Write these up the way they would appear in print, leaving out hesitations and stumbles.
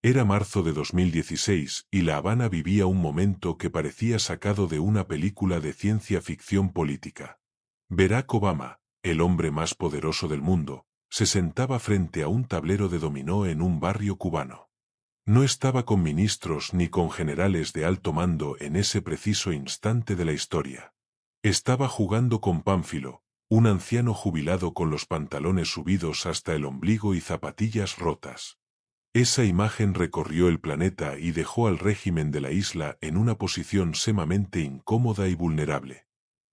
Era marzo de 2016 y La Habana vivía un momento que parecía sacado de una película de ciencia ficción política. Barack Obama, el hombre más poderoso del mundo, se sentaba frente a un tablero de dominó en un barrio cubano. No estaba con ministros ni con generales de alto mando en ese preciso instante de la historia. Estaba jugando con Pánfilo, un anciano jubilado con los pantalones subidos hasta el ombligo y zapatillas rotas. Esa imagen recorrió el planeta y dejó al régimen de la isla en una posición sumamente incómoda y vulnerable.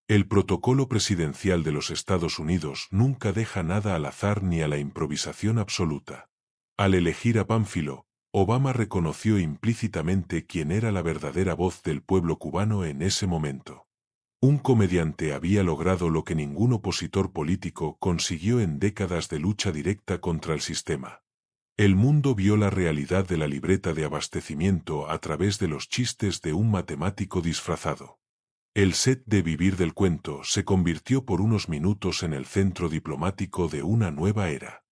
El protocolo presidencial de los Estados Unidos nunca deja nada al azar ni a la improvisación absoluta. Al elegir a Pánfilo, Obama reconoció implícitamente quién era la verdadera voz del pueblo cubano en ese momento. Un comediante había logrado lo que ningún opositor político consiguió en décadas de lucha directa contra el sistema. El mundo vio la realidad de la libreta de abastecimiento a través de los chistes de un matemático disfrazado. El set de Vivir del Cuento se convirtió por unos minutos en el centro diplomático de una nueva era.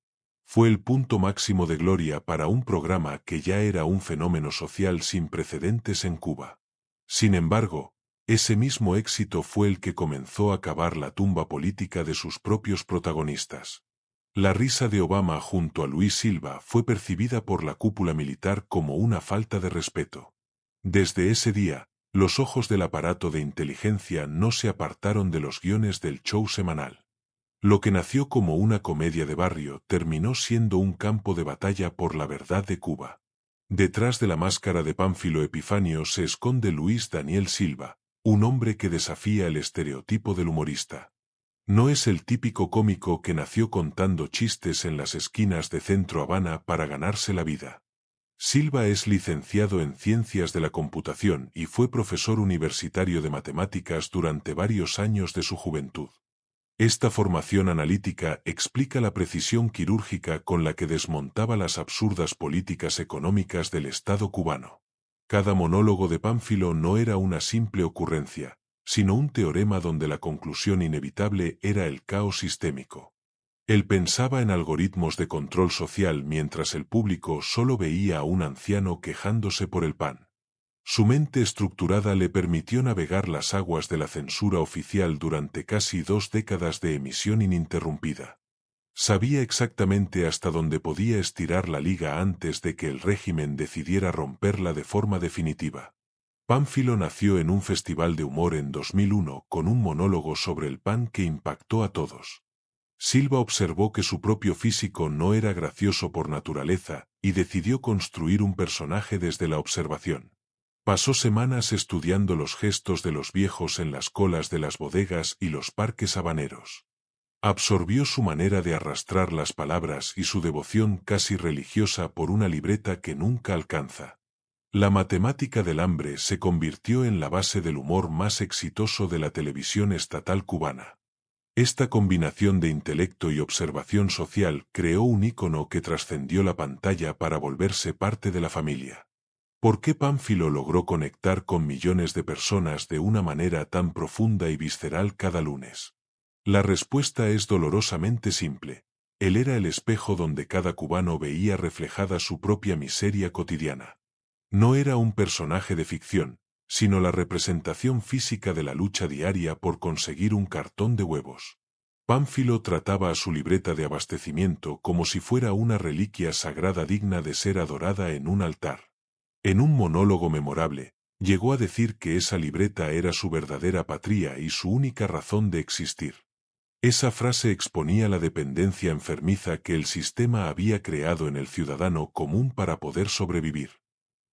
Fue el punto máximo de gloria para un programa que ya era un fenómeno social sin precedentes en Cuba. Sin embargo, ese mismo éxito fue el que comenzó a cavar la tumba política de sus propios protagonistas. La risa de Obama junto a Luis Silva fue percibida por la cúpula militar como una falta de respeto. Desde ese día, los ojos del aparato de inteligencia no se apartaron de los guiones del show semanal. Lo que nació como una comedia de barrio terminó siendo un campo de batalla por la verdad de Cuba. Detrás de la máscara de Pánfilo Epifanio se esconde Luis Daniel Silva, un hombre que desafía el estereotipo del humorista. No es el típico cómico que nació contando chistes en las esquinas de Centro Habana para ganarse la vida. Silva es licenciado en Ciencias de la Computación y fue profesor universitario de matemáticas durante varios años de su juventud. Esta formación analítica explica la precisión quirúrgica con la que desmontaba las absurdas políticas económicas del Estado cubano. Cada monólogo de Pánfilo no era una simple ocurrencia, sino un teorema donde la conclusión inevitable era el caos sistémico. Él pensaba en algoritmos de control social mientras el público solo veía a un anciano quejándose por el pan. Su mente estructurada le permitió navegar las aguas de la censura oficial durante casi 2 décadas de emisión ininterrumpida. Sabía exactamente hasta dónde podía estirar la liga antes de que el régimen decidiera romperla de forma definitiva. Pánfilo nació en un festival de humor en 2001 con un monólogo sobre el pan que impactó a todos. Silva observó que su propio físico no era gracioso por naturaleza y decidió construir un personaje desde la observación. Pasó semanas estudiando los gestos de los viejos en las colas de las bodegas y los parques habaneros. Absorbió su manera de arrastrar las palabras y su devoción casi religiosa por una libreta que nunca alcanza. La matemática del hambre se convirtió en la base del humor más exitoso de la televisión estatal cubana. Esta combinación de intelecto y observación social creó un ícono que trascendió la pantalla para volverse parte de la familia. ¿Por qué Pánfilo logró conectar con millones de personas de una manera tan profunda y visceral cada lunes? La respuesta es dolorosamente simple. Él era el espejo donde cada cubano veía reflejada su propia miseria cotidiana. No era un personaje de ficción, sino la representación física de la lucha diaria por conseguir un cartón de huevos. Pánfilo trataba a su libreta de abastecimiento como si fuera una reliquia sagrada digna de ser adorada en un altar. En un monólogo memorable, llegó a decir que esa libreta era su verdadera patria y su única razón de existir. Esa frase exponía la dependencia enfermiza que el sistema había creado en el ciudadano común para poder sobrevivir.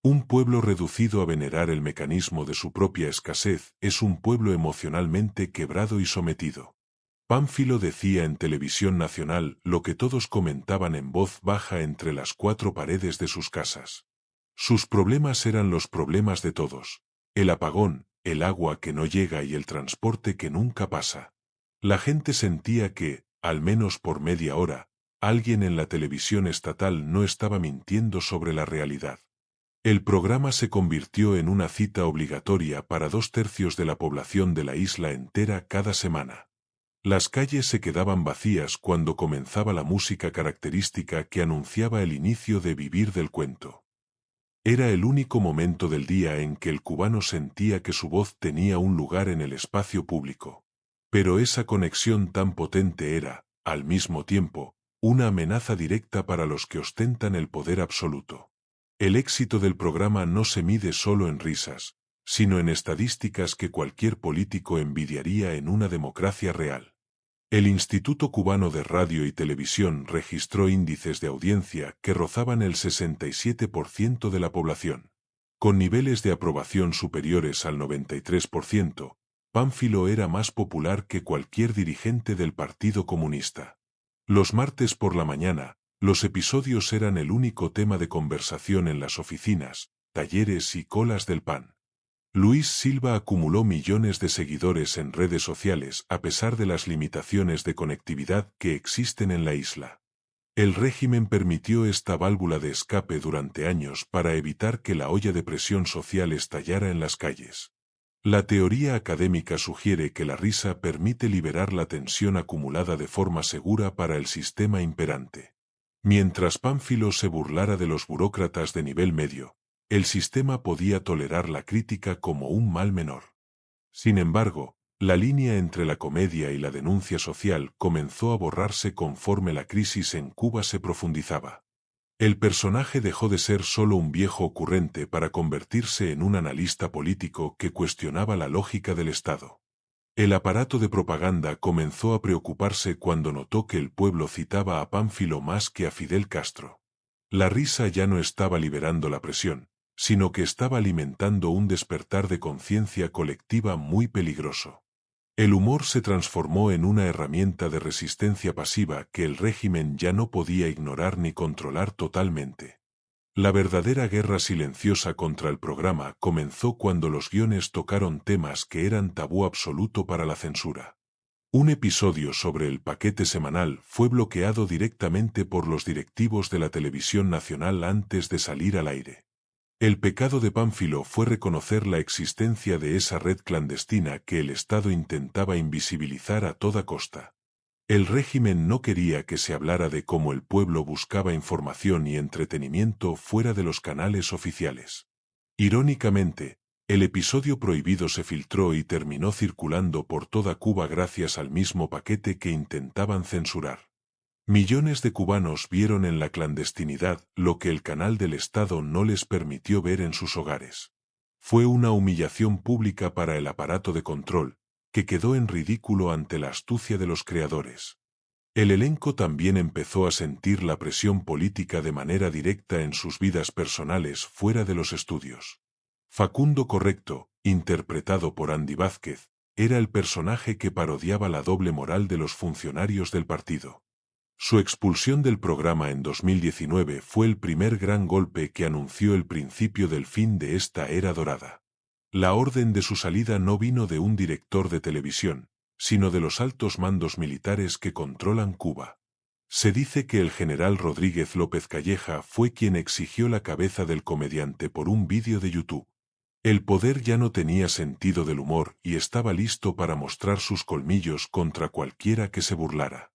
Un pueblo reducido a venerar el mecanismo de su propia escasez es un pueblo emocionalmente quebrado y sometido. Pánfilo decía en televisión nacional lo que todos comentaban en voz baja entre las 4 paredes de sus casas. Sus problemas eran los problemas de todos: el apagón, el agua que no llega y el transporte que nunca pasa. La gente sentía que, al menos por media hora, alguien en la televisión estatal no estaba mintiendo sobre la realidad. El programa se convirtió en una cita obligatoria para 2/3 de la población de la isla entera cada semana. Las calles se quedaban vacías cuando comenzaba la música característica que anunciaba el inicio de Vivir del Cuento. Era el único momento del día en que el cubano sentía que su voz tenía un lugar en el espacio público. Pero esa conexión tan potente era, al mismo tiempo, una amenaza directa para los que ostentan el poder absoluto. El éxito del programa no se mide solo en risas, sino en estadísticas que cualquier político envidiaría en una democracia real. El Instituto Cubano de Radio y Televisión registró índices de audiencia que rozaban el 67% de la población. Con niveles de aprobación superiores al 93%, Pánfilo era más popular que cualquier dirigente del Partido Comunista. Los martes por la mañana, los episodios eran el único tema de conversación en las oficinas, talleres y colas del PAN. Luis Silva acumuló millones de seguidores en redes sociales a pesar de las limitaciones de conectividad que existen en la isla. El régimen permitió esta válvula de escape durante años para evitar que la olla de presión social estallara en las calles. La teoría académica sugiere que la risa permite liberar la tensión acumulada de forma segura para el sistema imperante. Mientras Pánfilo se burlara de los burócratas de nivel medio, el sistema podía tolerar la crítica como un mal menor. Sin embargo, la línea entre la comedia y la denuncia social comenzó a borrarse conforme la crisis en Cuba se profundizaba. El personaje dejó de ser solo un viejo ocurrente para convertirse en un analista político que cuestionaba la lógica del Estado. El aparato de propaganda comenzó a preocuparse cuando notó que el pueblo citaba a Pánfilo más que a Fidel Castro. La risa ya no estaba liberando la presión, sino que estaba alimentando un despertar de conciencia colectiva muy peligroso. El humor se transformó en una herramienta de resistencia pasiva que el régimen ya no podía ignorar ni controlar totalmente. La verdadera guerra silenciosa contra el programa comenzó cuando los guiones tocaron temas que eran tabú absoluto para la censura. Un episodio sobre el paquete semanal fue bloqueado directamente por los directivos de la televisión nacional antes de salir al aire. El pecado de Pánfilo fue reconocer la existencia de esa red clandestina que el Estado intentaba invisibilizar a toda costa. El régimen no quería que se hablara de cómo el pueblo buscaba información y entretenimiento fuera de los canales oficiales. Irónicamente, el episodio prohibido se filtró y terminó circulando por toda Cuba gracias al mismo paquete que intentaban censurar. Millones de cubanos vieron en la clandestinidad lo que el canal del Estado no les permitió ver en sus hogares. Fue una humillación pública para el aparato de control, que quedó en ridículo ante la astucia de los creadores. El elenco también empezó a sentir la presión política de manera directa en sus vidas personales fuera de los estudios. Facundo Correcto, interpretado por Andy Vázquez, era el personaje que parodiaba la doble moral de los funcionarios del partido. Su expulsión del programa en 2019 fue el primer gran golpe que anunció el principio del fin de esta era dorada. La orden de su salida no vino de un director de televisión, sino de los altos mandos militares que controlan Cuba. Se dice que el general Rodríguez López Calleja fue quien exigió la cabeza del comediante por un vídeo de YouTube. El poder ya no tenía sentido del humor y estaba listo para mostrar sus colmillos contra cualquiera que se burlara.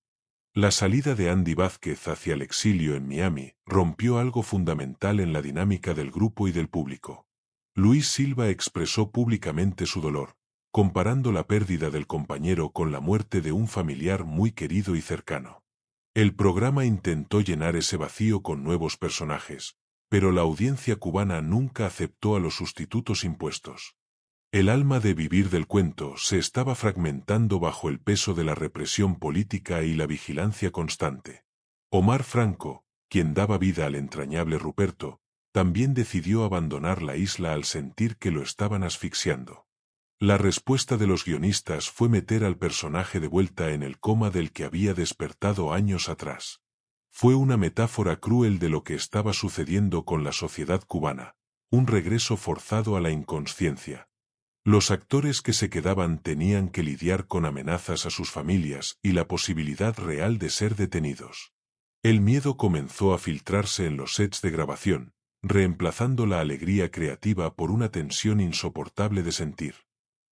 La salida de Andy Vázquez hacia el exilio en Miami rompió algo fundamental en la dinámica del grupo y del público. Luis Silva expresó públicamente su dolor, comparando la pérdida del compañero con la muerte de un familiar muy querido y cercano. El programa intentó llenar ese vacío con nuevos personajes, pero la audiencia cubana nunca aceptó a los sustitutos impuestos. El alma de vivir del cuento se estaba fragmentando bajo el peso de la represión política y la vigilancia constante. Omar Franco, quien daba vida al entrañable Ruperto, también decidió abandonar la isla al sentir que lo estaban asfixiando. La respuesta de los guionistas fue meter al personaje de vuelta en el coma del que había despertado años atrás. Fue una metáfora cruel de lo que estaba sucediendo con la sociedad cubana, un regreso forzado a la inconsciencia. Los actores que se quedaban tenían que lidiar con amenazas a sus familias y la posibilidad real de ser detenidos. El miedo comenzó a filtrarse en los sets de grabación, reemplazando la alegría creativa por una tensión insoportable de sentir.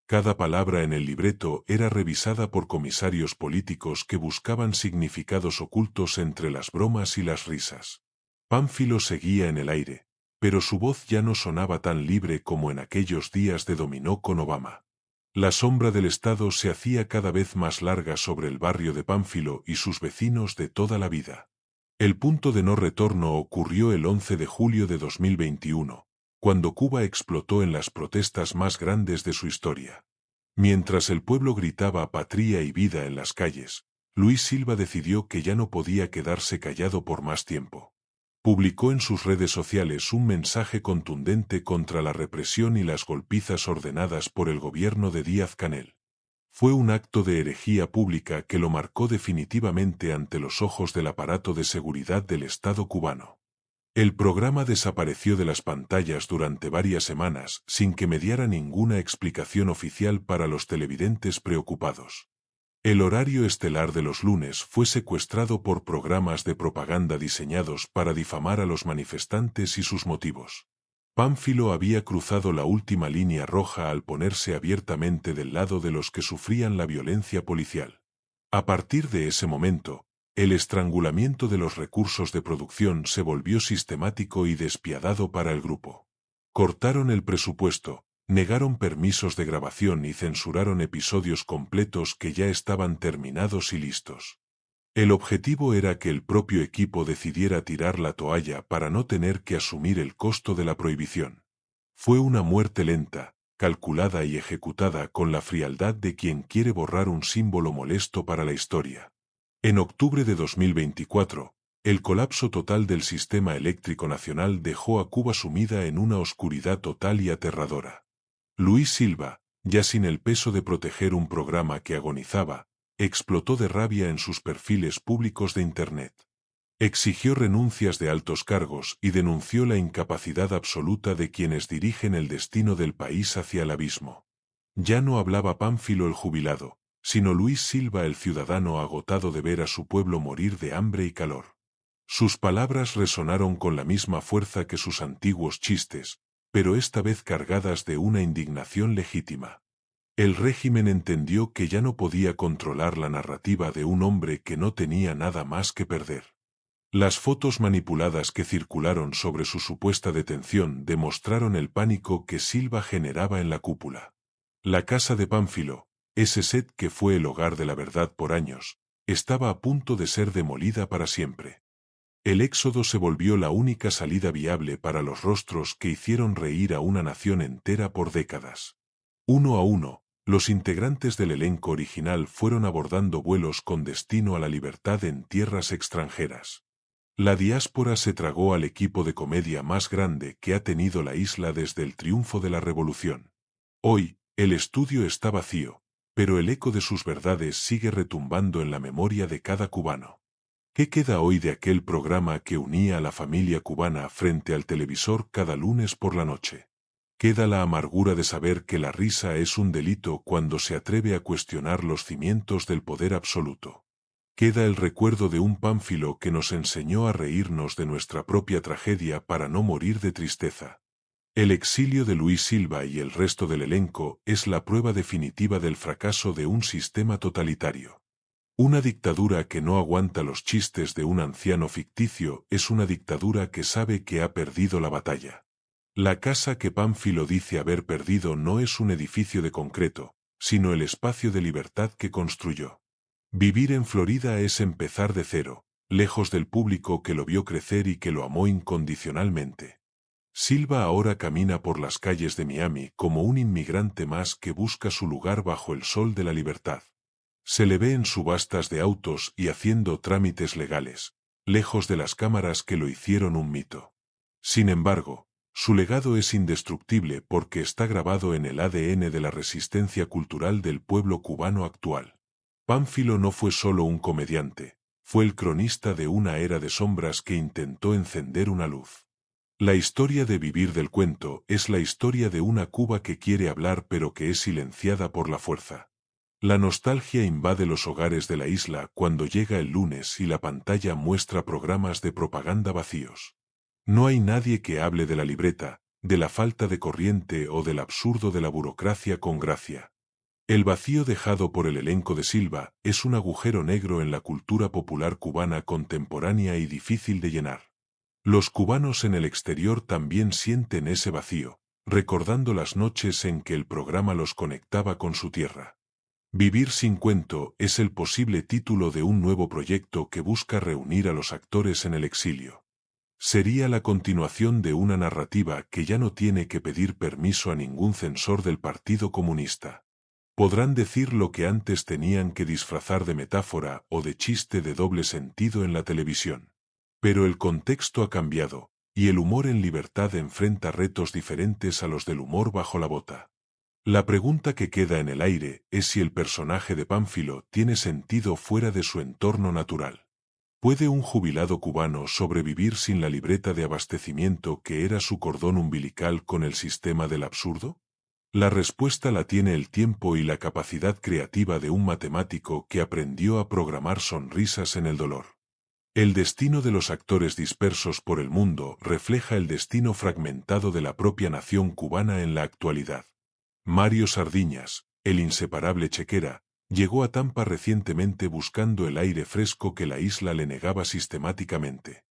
Cada palabra en el libreto era revisada por comisarios políticos que buscaban significados ocultos entre las bromas y las risas. Pánfilo seguía en el aire, pero su voz ya no sonaba tan libre como en aquellos días de dominó con Obama. La sombra del Estado se hacía cada vez más larga sobre el barrio de Pánfilo y sus vecinos de toda la vida. El punto de no retorno ocurrió el 11 de julio de 2021, cuando Cuba explotó en las protestas más grandes de su historia. Mientras el pueblo gritaba patria y vida en las calles, Luis Silva decidió que ya no podía quedarse callado por más tiempo. Publicó en sus redes sociales un mensaje contundente contra la represión y las golpizas ordenadas por el gobierno de Díaz-Canel. Fue un acto de herejía pública que lo marcó definitivamente ante los ojos del aparato de seguridad del Estado cubano. El programa desapareció de las pantallas durante varias semanas sin que mediara ninguna explicación oficial para los televidentes preocupados. El horario estelar de los lunes fue secuestrado por programas de propaganda diseñados para difamar a los manifestantes y sus motivos. Pánfilo había cruzado la última línea roja al ponerse abiertamente del lado de los que sufrían la violencia policial. A partir de ese momento, el estrangulamiento de los recursos de producción se volvió sistemático y despiadado para el grupo. Cortaron el presupuesto, negaron permisos de grabación y censuraron episodios completos que ya estaban terminados y listos. El objetivo era que el propio equipo decidiera tirar la toalla para no tener que asumir el costo de la prohibición. Fue una muerte lenta, calculada y ejecutada con la frialdad de quien quiere borrar un símbolo molesto para la historia. En octubre de 2024, el colapso total del sistema eléctrico nacional dejó a Cuba sumida en una oscuridad total y aterradora. Luis Silva, ya sin el peso de proteger un programa que agonizaba, explotó de rabia en sus perfiles públicos de Internet. Exigió renuncias de altos cargos y denunció la incapacidad absoluta de quienes dirigen el destino del país hacia el abismo. Ya no hablaba Pánfilo el jubilado, sino Luis Silva el ciudadano agotado de ver a su pueblo morir de hambre y calor. Sus palabras resonaron con la misma fuerza que sus antiguos chistes, pero esta vez cargadas de una indignación legítima. El régimen entendió que ya no podía controlar la narrativa de un hombre que no tenía nada más que perder. Las fotos manipuladas que circularon sobre su supuesta detención demostraron el pánico que Silva generaba en la cúpula. La casa de Pánfilo, ese set que fue el hogar de la verdad por años, estaba a punto de ser demolida para siempre. El éxodo se volvió la única salida viable para los rostros que hicieron reír a una nación entera por décadas. Uno a uno, los integrantes del elenco original fueron abordando vuelos con destino a la libertad en tierras extranjeras. La diáspora se tragó al equipo de comedia más grande que ha tenido la isla desde el triunfo de la revolución. Hoy, el estudio está vacío, pero el eco de sus verdades sigue retumbando en la memoria de cada cubano. ¿Qué queda hoy de aquel programa que unía a la familia cubana frente al televisor cada lunes por la noche? Queda la amargura de saber que la risa es un delito cuando se atreve a cuestionar los cimientos del poder absoluto. Queda el recuerdo de un Pánfilo que nos enseñó a reírnos de nuestra propia tragedia para no morir de tristeza. El exilio de Luis Silva y el resto del elenco es la prueba definitiva del fracaso de un sistema totalitario. Una dictadura que no aguanta los chistes de un anciano ficticio es una dictadura que sabe que ha perdido la batalla. La casa que Pánfilo dice haber perdido no es un edificio de concreto, sino el espacio de libertad que construyó. Vivir en Florida es empezar de cero, lejos del público que lo vio crecer y que lo amó incondicionalmente. Silva ahora camina por las calles de Miami como un inmigrante más que busca su lugar bajo el sol de la libertad. Se le ve en subastas de autos y haciendo trámites legales, lejos de las cámaras que lo hicieron un mito. Sin embargo, su legado es indestructible porque está grabado en el ADN de la resistencia cultural del pueblo cubano actual. Pánfilo no fue solo un comediante, fue el cronista de una era de sombras que intentó encender una luz. La historia de Vivir del Cuento es la historia de una Cuba que quiere hablar pero que es silenciada por la fuerza. La nostalgia invade los hogares de la isla cuando llega el lunes y la pantalla muestra programas de propaganda vacíos. No hay nadie que hable de la libreta, de la falta de corriente o del absurdo de la burocracia con gracia. El vacío dejado por el elenco de Silva es un agujero negro en la cultura popular cubana contemporánea y difícil de llenar. Los cubanos en el exterior también sienten ese vacío, recordando las noches en que el programa los conectaba con su tierra. Vivir sin cuento es el posible título de un nuevo proyecto que busca reunir a los actores en el exilio. Sería la continuación de una narrativa que ya no tiene que pedir permiso a ningún censor del Partido Comunista. Podrán decir lo que antes tenían que disfrazar de metáfora o de chiste de doble sentido en la televisión. Pero el contexto ha cambiado, y el humor en libertad enfrenta retos diferentes a los del humor bajo la bota. La pregunta que queda en el aire es si el personaje de Pánfilo tiene sentido fuera de su entorno natural. ¿Puede un jubilado cubano sobrevivir sin la libreta de abastecimiento que era su cordón umbilical con el sistema del absurdo? La respuesta la tiene el tiempo y la capacidad creativa de un matemático que aprendió a programar sonrisas en el dolor. El destino de los actores dispersos por el mundo refleja el destino fragmentado de la propia nación cubana en la actualidad. Mario Sardiñas, el inseparable Chequera, llegó a Tampa recientemente buscando el aire fresco que la isla le negaba sistemáticamente.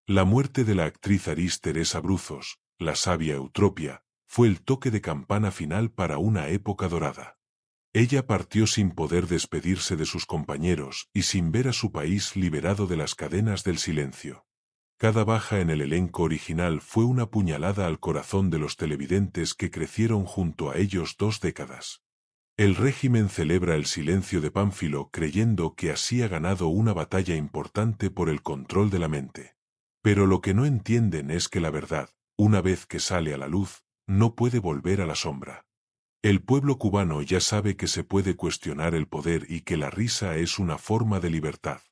La muerte de la actriz Aris Teresa Bruzos, la sabia Eutropia, fue el toque de campana final para una época dorada. Ella partió sin poder despedirse de sus compañeros y sin ver a su país liberado de las cadenas del silencio. Cada baja en el elenco original fue una puñalada al corazón de los televidentes que crecieron junto a ellos 2 décadas. El régimen celebra el silencio de Pánfilo creyendo que así ha ganado una batalla importante por el control de la mente. Pero lo que no entienden es que la verdad, una vez que sale a la luz, no puede volver a la sombra. El pueblo cubano ya sabe que se puede cuestionar el poder y que la risa es una forma de libertad.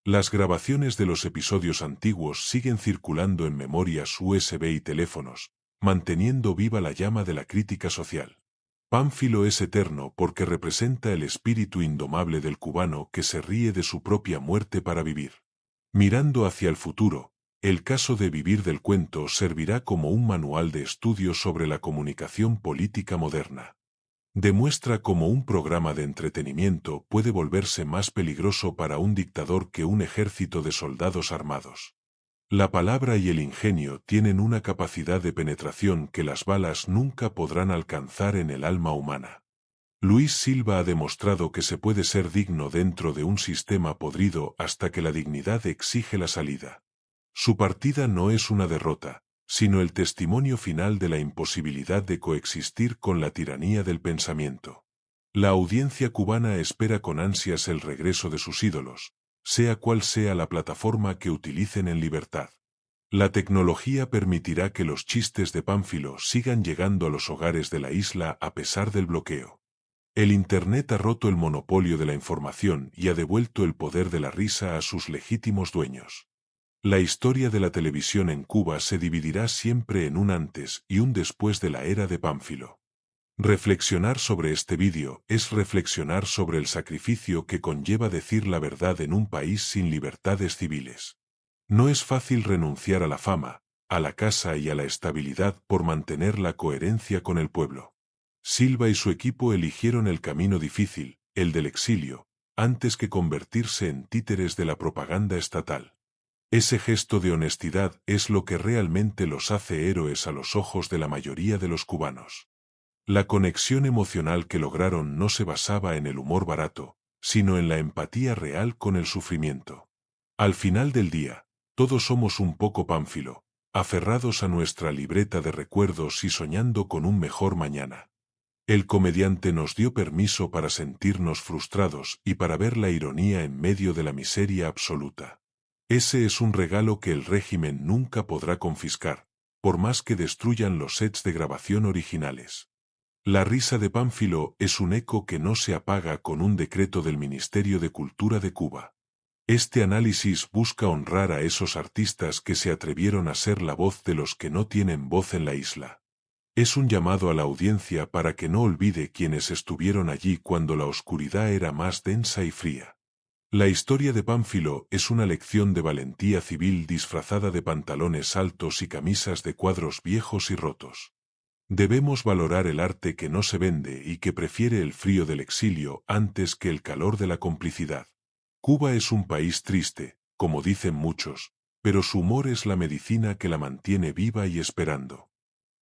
Las grabaciones de los episodios antiguos siguen circulando en memorias USB y teléfonos, manteniendo viva la llama de la crítica social. Pánfilo es eterno porque representa el espíritu indomable del cubano que se ríe de su propia muerte para vivir. Mirando hacia el futuro, el caso de Vivir del Cuento servirá como un manual de estudio sobre la comunicación política moderna. Demuestra cómo un programa de entretenimiento puede volverse más peligroso para un dictador que un ejército de soldados armados. La palabra y el ingenio tienen una capacidad de penetración que las balas nunca podrán alcanzar en el alma humana. Luis Silva ha demostrado que se puede ser digno dentro de un sistema podrido hasta que la dignidad exige la salida. Su partida no es una derrota, sino el testimonio final de la imposibilidad de coexistir con la tiranía del pensamiento. La audiencia cubana espera con ansias el regreso de sus ídolos, sea cual sea la plataforma que utilicen en libertad. La tecnología permitirá que los chistes de Pánfilo sigan llegando a los hogares de la isla a pesar del bloqueo. El Internet ha roto el monopolio de la información y ha devuelto el poder de la risa a sus legítimos dueños. La historia de la televisión en Cuba se dividirá siempre en un antes y un después de la era de Pánfilo. Reflexionar sobre este vídeo es reflexionar sobre el sacrificio que conlleva decir la verdad en un país sin libertades civiles. No es fácil renunciar a la fama, a la casa y a la estabilidad por mantener la coherencia con el pueblo. Silva y su equipo eligieron el camino difícil, el del exilio, antes que convertirse en títeres de la propaganda estatal. Ese gesto de honestidad es lo que realmente los hace héroes a los ojos de la mayoría de los cubanos. La conexión emocional que lograron no se basaba en el humor barato, sino en la empatía real con el sufrimiento. Al final del día, todos somos un poco Pánfilo, aferrados a nuestra libreta de recuerdos y soñando con un mejor mañana. El comediante nos dio permiso para sentirnos frustrados y para ver la ironía en medio de la miseria absoluta. Ese es un regalo que el régimen nunca podrá confiscar, por más que destruyan los sets de grabación originales. La risa de Pánfilo es un eco que no se apaga con un decreto del Ministerio de Cultura de Cuba. Este análisis busca honrar a esos artistas que se atrevieron a ser la voz de los que no tienen voz en la isla. Es un llamado a la audiencia para que no olvide quienes estuvieron allí cuando la oscuridad era más densa y fría. La historia de Pánfilo es una lección de valentía civil disfrazada de pantalones altos y camisas de cuadros viejos y rotos. Debemos valorar el arte que no se vende y que prefiere el frío del exilio antes que el calor de la complicidad. Cuba es un país triste, como dicen muchos, pero su humor es la medicina que la mantiene viva y esperando.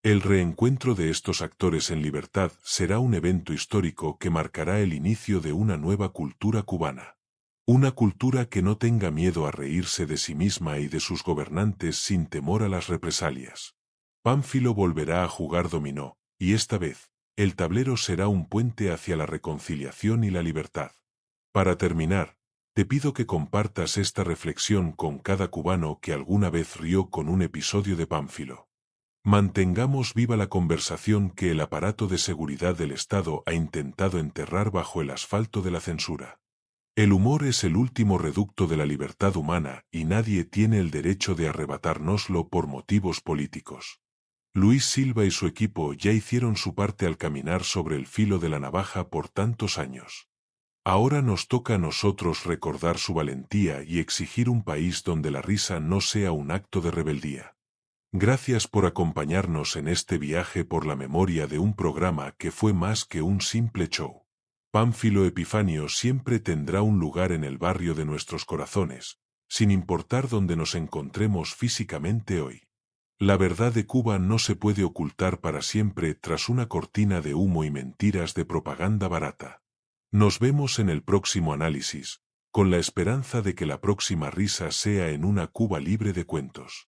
El reencuentro de estos actores en libertad será un evento histórico que marcará el inicio de una nueva cultura cubana. Una cultura que no tenga miedo a reírse de sí misma y de sus gobernantes sin temor a las represalias. Pánfilo volverá a jugar dominó, y esta vez, el tablero será un puente hacia la reconciliación y la libertad. Para terminar, te pido que compartas esta reflexión con cada cubano que alguna vez rió con un episodio de Pánfilo. Mantengamos viva la conversación que el aparato de seguridad del Estado ha intentado enterrar bajo el asfalto de la censura. El humor es el último reducto de la libertad humana y nadie tiene el derecho de arrebatárnoslo por motivos políticos. Luis Silva y su equipo ya hicieron su parte al caminar sobre el filo de la navaja por tantos años. Ahora nos toca a nosotros recordar su valentía y exigir un país donde la risa no sea un acto de rebeldía. Gracias por acompañarnos en este viaje por la memoria de un programa que fue más que un simple show. Pánfilo Epifanio siempre tendrá un lugar en el barrio de nuestros corazones, sin importar dónde nos encontremos físicamente hoy. La verdad de Cuba no se puede ocultar para siempre tras una cortina de humo y mentiras de propaganda barata. Nos vemos en el próximo análisis, con la esperanza de que la próxima risa sea en una Cuba libre de cuentos.